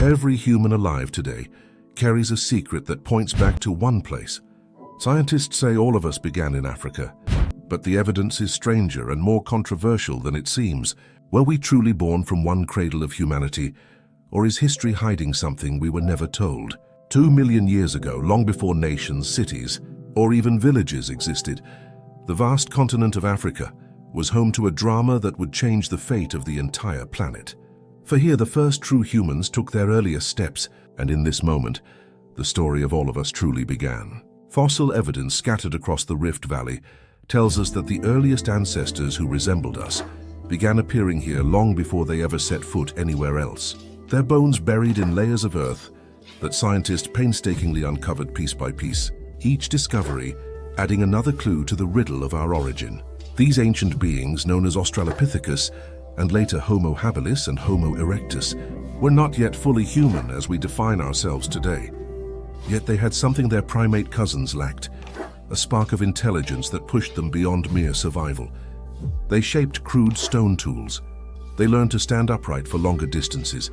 Every human alive today carries a secret that points back to one place. Scientists say all of us began in Africa, but the evidence is stranger and more controversial than it seems. Were we truly born from one cradle of humanity, or is history hiding something we were never told? 2 million years ago, long before nations, cities, or even villages existed, the vast continent of Africa was home to a drama that would change the fate of the entire planet. For here the first true humans took their earliest steps, and in this moment, the story of all of us truly began. Fossil evidence scattered across the Rift Valley tells us that the earliest ancestors who resembled us began appearing here long before they ever set foot anywhere else. Their bones buried in layers of earth that scientists painstakingly uncovered piece by piece, each discovery adding another clue to the riddle of our origin. These ancient beings, known as Australopithecus and later Homo habilis and Homo erectus, were not yet fully human as we define ourselves today. Yet they had something their primate cousins lacked, a spark of intelligence that pushed them beyond mere survival. They shaped crude stone tools. They learned to stand upright for longer distances,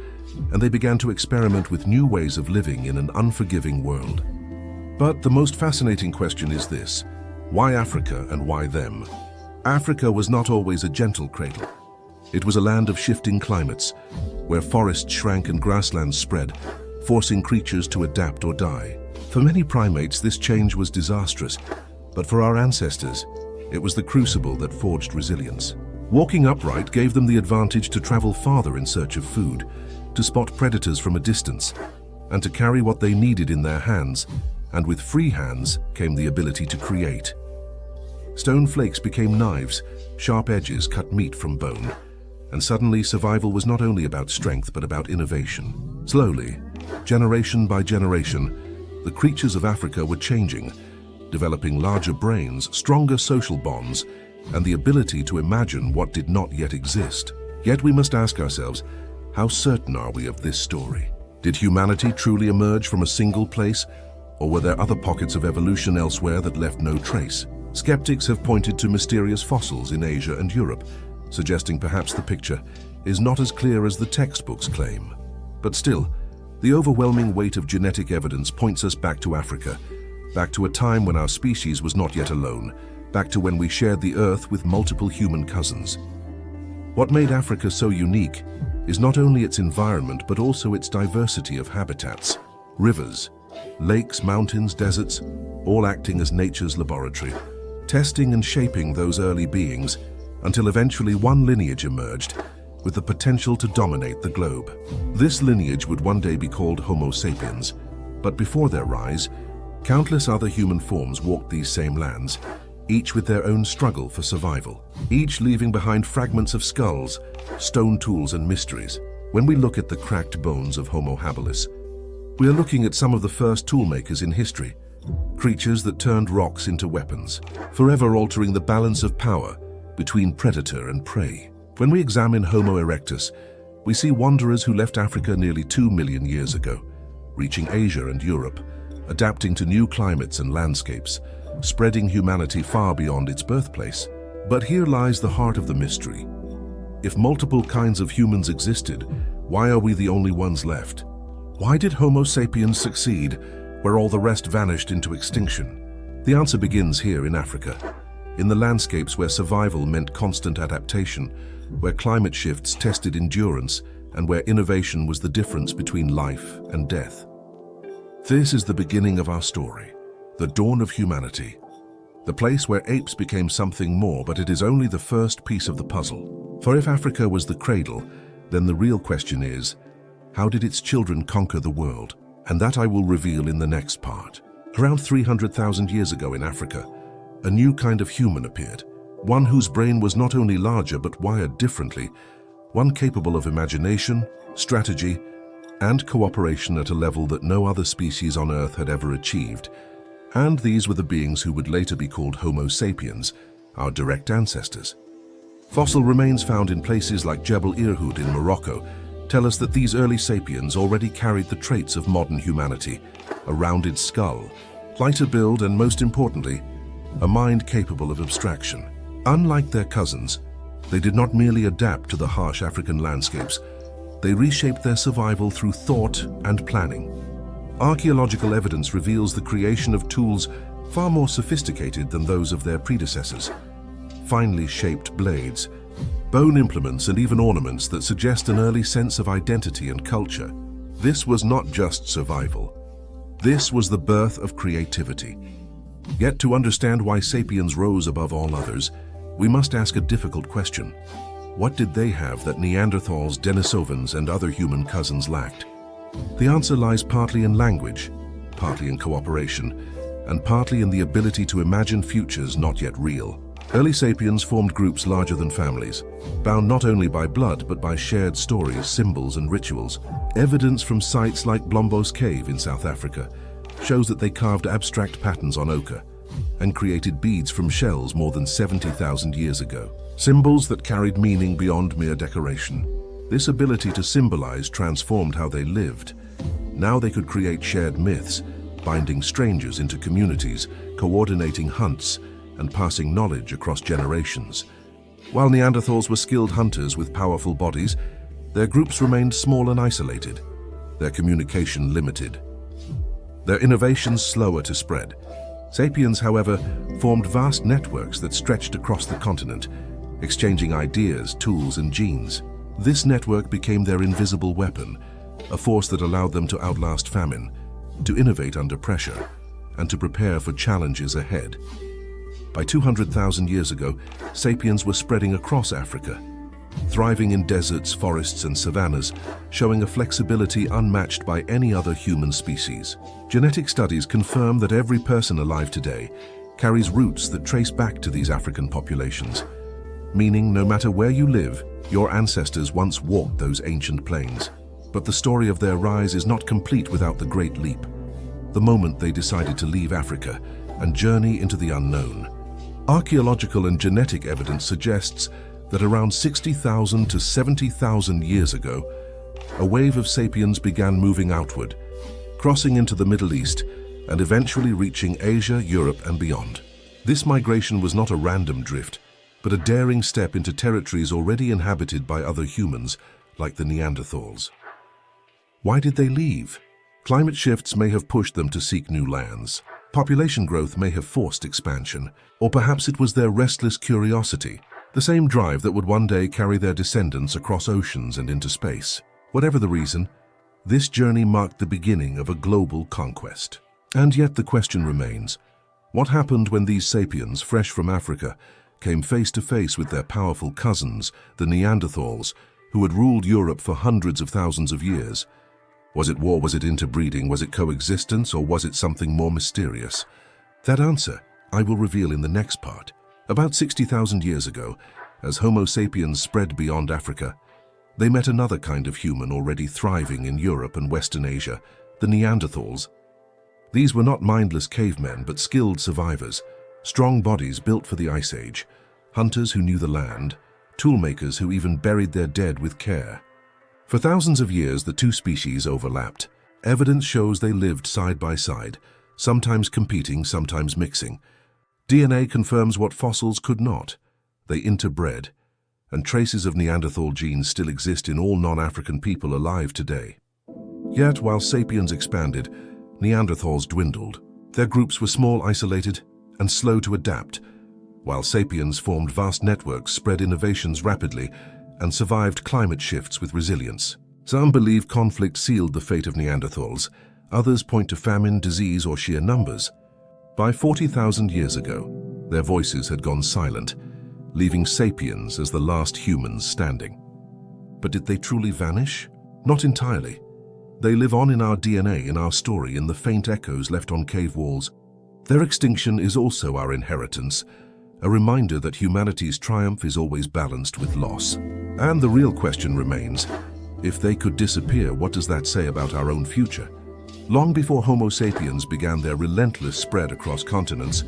and they began to experiment with new ways of living in an unforgiving world. But the most fascinating question is this: why Africa and why them? Africa was not always a gentle cradle. It was a land of shifting climates, where forests shrank and grasslands spread, forcing creatures to adapt or die. For many primates, this change was disastrous, but for our ancestors, it was the crucible that forged resilience. Walking upright gave them the advantage to travel farther in search of food, to spot predators from a distance, and to carry what they needed in their hands, and with free hands came the ability to create. Stone flakes became knives, sharp edges cut meat from bone, and suddenly survival was not only about strength but about innovation. Slowly, generation by generation, the creatures of Africa were changing, developing larger brains, stronger social bonds, and the ability to imagine what did not yet exist. Yet we must ask ourselves, how certain are we of this story? Did humanity truly emerge from a single place, or were there other pockets of evolution elsewhere that left no trace? Skeptics have pointed to mysterious fossils in Asia and Europe, suggesting perhaps the picture is not as clear as the textbooks claim. But still, the overwhelming weight of genetic evidence points us back to Africa, back to a time when our species was not yet alone, back to when we shared the Earth with multiple human cousins. What made Africa so unique is not only its environment but also its diversity of habitats. Rivers, lakes, mountains, deserts, all acting as nature's laboratory, testing and shaping those early beings until eventually one lineage emerged with the potential to dominate the globe. This lineage would one day be called Homo Sapiens, but before their rise, countless other human forms walked these same lands, each with their own struggle for survival, each leaving behind fragments of skulls, stone tools and mysteries. When we look at the cracked bones of Homo habilis, we are looking at some of the first toolmakers in history, creatures that turned rocks into weapons, forever altering the balance of power between predator and prey. When we examine Homo erectus, we see wanderers who left Africa nearly 2 million years ago, reaching Asia and Europe, adapting to new climates and landscapes, spreading humanity far beyond its birthplace. But here lies the heart of the mystery. If multiple kinds of humans existed, why are we the only ones left? Why did Homo sapiens succeed where all the rest vanished into extinction? The answer begins here in Africa, in the landscapes where survival meant constant adaptation, where climate shifts tested endurance, and where innovation was the difference between life and death. This is the beginning of our story, the dawn of humanity, the place where apes became something more, but it is only the first piece of the puzzle. For if Africa was the cradle, then the real question is, how did its children conquer the world? And that I will reveal in the next part. Around 300,000 years ago in Africa, a new kind of human appeared, one whose brain was not only larger but wired differently, one capable of imagination, strategy, and cooperation at a level that no other species on Earth had ever achieved. And these were the beings who would later be called Homo sapiens, our direct ancestors. Fossil remains found in places like Jebel Irhoud in Morocco tell us that these early sapiens already carried the traits of modern humanity: a rounded skull, lighter build, and most importantly, a mind capable of abstraction. Unlike their cousins, they did not merely adapt to the harsh African landscapes, They reshaped their survival through thought and planning. Archaeological evidence reveals the creation of tools far more sophisticated than those of their predecessors. Finely shaped blades, bone implements, and even ornaments that suggest an early sense of identity and culture. This was not just survival. This was the birth of creativity. Yet to understand why sapiens rose above all others, we must ask a difficult question. What did they have that Neanderthals, Denisovans, and other human cousins lacked? The answer lies partly in language, partly in cooperation, and partly in the ability to imagine futures not yet real. Early sapiens formed groups larger than families, bound not only by blood but by shared stories, symbols, and rituals. Evidence from sites like Blombos Cave in South Africa shows that they carved abstract patterns on ochre and created beads from shells more than 70,000 years ago. Symbols that carried meaning beyond mere decoration. This ability to symbolize transformed how they lived. Now they could create shared myths, binding strangers into communities, coordinating hunts, and passing knowledge across generations. While Neanderthals were skilled hunters with powerful bodies, their groups remained small and isolated, their communication limited, their innovations slower to spread. Sapiens, however, formed vast networks that stretched across the continent, exchanging ideas, tools, and genes. This network became their invisible weapon, a force that allowed them to outlast famine, to innovate under pressure, and to prepare for challenges ahead. By 200,000 years ago, sapiens were spreading across Africa, thriving in deserts, forests, and savannas, showing a flexibility unmatched by any other human species. Genetic studies confirm that every person alive today carries roots that trace back to these African populations, meaning no matter where you live, your ancestors once walked those ancient plains. But the story of their rise is not complete without the Great Leap, the moment they decided to leave Africa and journey into the unknown. Archaeological and genetic evidence suggests that around 60,000 to 70,000 years ago, a wave of sapiens began moving outward, crossing into the Middle East and eventually reaching Asia, Europe, and beyond. This migration was not a random drift, but a daring step into territories already inhabited by other humans, like the Neanderthals. Why did they leave? Climate shifts may have pushed them to seek new lands. Population growth may have forced expansion, or perhaps it was their restless curiosity, the same drive that would one day carry their descendants across oceans and into space. Whatever the reason, this journey marked the beginning of a global conquest. And yet the question remains, what happened when these sapiens, fresh from Africa, came face to face with their powerful cousins, the Neanderthals, who had ruled Europe for hundreds of thousands of years? Was it war, was it interbreeding, was it coexistence, or was it something more mysterious? That answer I will reveal in the next part. About 60,000 years ago, as Homo sapiens spread beyond Africa, they met another kind of human already thriving in Europe and Western Asia, the Neanderthals. These were not mindless cavemen, but skilled survivors, strong bodies built for the Ice Age, hunters who knew the land, toolmakers who even buried their dead with care. For thousands of years, the two species overlapped. Evidence shows they lived side by side, sometimes competing, sometimes mixing. DNA confirms what fossils could not. They interbred, and traces of Neanderthal genes still exist in all non-African people alive today. Yet, while sapiens expanded, Neanderthals dwindled. Their groups were small, isolated, and slow to adapt, while sapiens formed vast networks, spread innovations rapidly, and survived climate shifts with resilience. Some believe conflict sealed the fate of Neanderthals. Others point to famine, disease, or sheer numbers. By 40,000 years ago, their voices had gone silent, leaving sapiens as the last humans standing. But did they truly vanish? Not entirely. They live on in our DNA, in our story, in the faint echoes left on cave walls. Their extinction is also our inheritance, a reminder that humanity's triumph is always balanced with loss. And the real question remains, if they could disappear, what does that say about our own future? Long before Homo sapiens began their relentless spread across continents,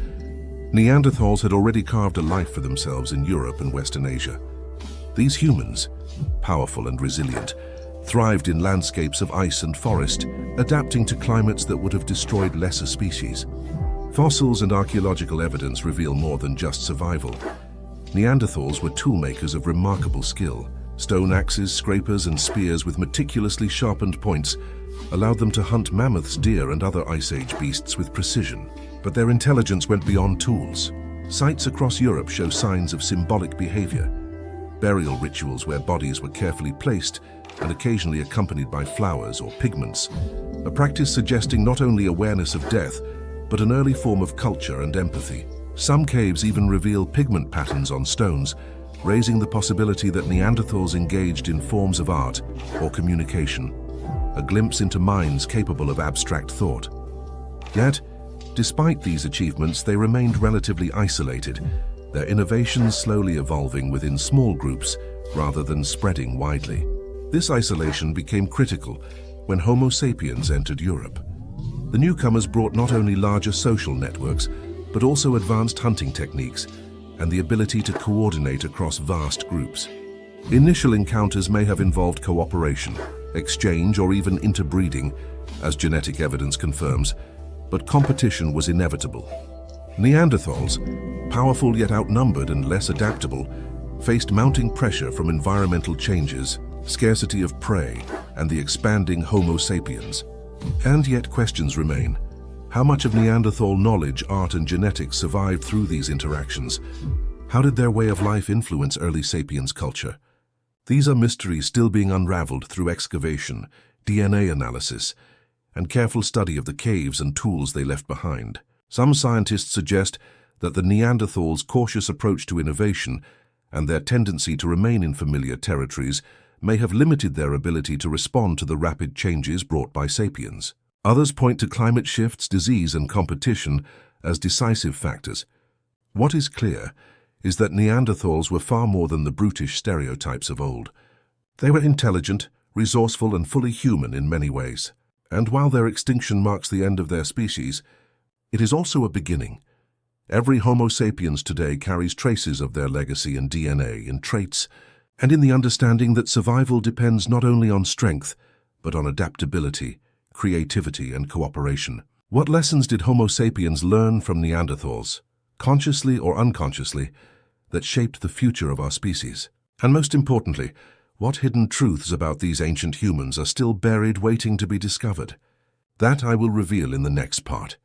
Neanderthals had already carved a life for themselves in Europe and Western Asia. These humans, powerful and resilient, thrived in landscapes of ice and forest, adapting to climates that would have destroyed lesser species. Fossils and archaeological evidence reveal more than just survival. Neanderthals were toolmakers of remarkable skill. Stone axes, scrapers, and spears with meticulously sharpened points allowed them to hunt mammoths, deer, and other Ice Age beasts with precision. But their intelligence went beyond tools. Sites across Europe show signs of symbolic behavior. Burial rituals where bodies were carefully placed and occasionally accompanied by flowers or pigments, a practice suggesting not only awareness of death, but an early form of culture and empathy. Some caves even reveal pigment patterns on stones, raising the possibility that Neanderthals engaged in forms of art or communication, a glimpse into minds capable of abstract thought. Yet, despite these achievements, they remained relatively isolated, their innovations slowly evolving within small groups rather than spreading widely. This isolation became critical when Homo sapiens entered Europe. The newcomers brought not only larger social networks, but also advanced hunting techniques and the ability to coordinate across vast groups. Initial encounters may have involved cooperation, exchange, or even interbreeding, as genetic evidence confirms, but competition was inevitable. Neanderthals, powerful yet outnumbered and less adaptable, faced mounting pressure from environmental changes, scarcity of prey, and the expanding Homo sapiens. And yet questions remain. How much of Neanderthal knowledge, art, and genetics survived through these interactions? How did their way of life influence early sapiens culture? These are mysteries still being unraveled through excavation, DNA analysis, and careful study of the caves and tools they left behind. Some scientists suggest that the Neanderthals' cautious approach to innovation and their tendency to remain in familiar territories may have limited their ability to respond to the rapid changes brought by sapiens. Others point to climate shifts, disease, and competition as decisive factors. What is clear is that Neanderthals were far more than the brutish stereotypes of old. They were intelligent, resourceful, and fully human in many ways. And while their extinction marks the end of their species, it is also a beginning. Every Homo sapiens today carries traces of their legacy in DNA, in traits, and in the understanding that survival depends not only on strength, but on adaptability, creativity, and cooperation. What lessons did Homo sapiens learn from Neanderthals, consciously or unconsciously, that shaped the future of our species? And most importantly, what hidden truths about these ancient humans are still buried waiting to be discovered? That I will reveal in the next part.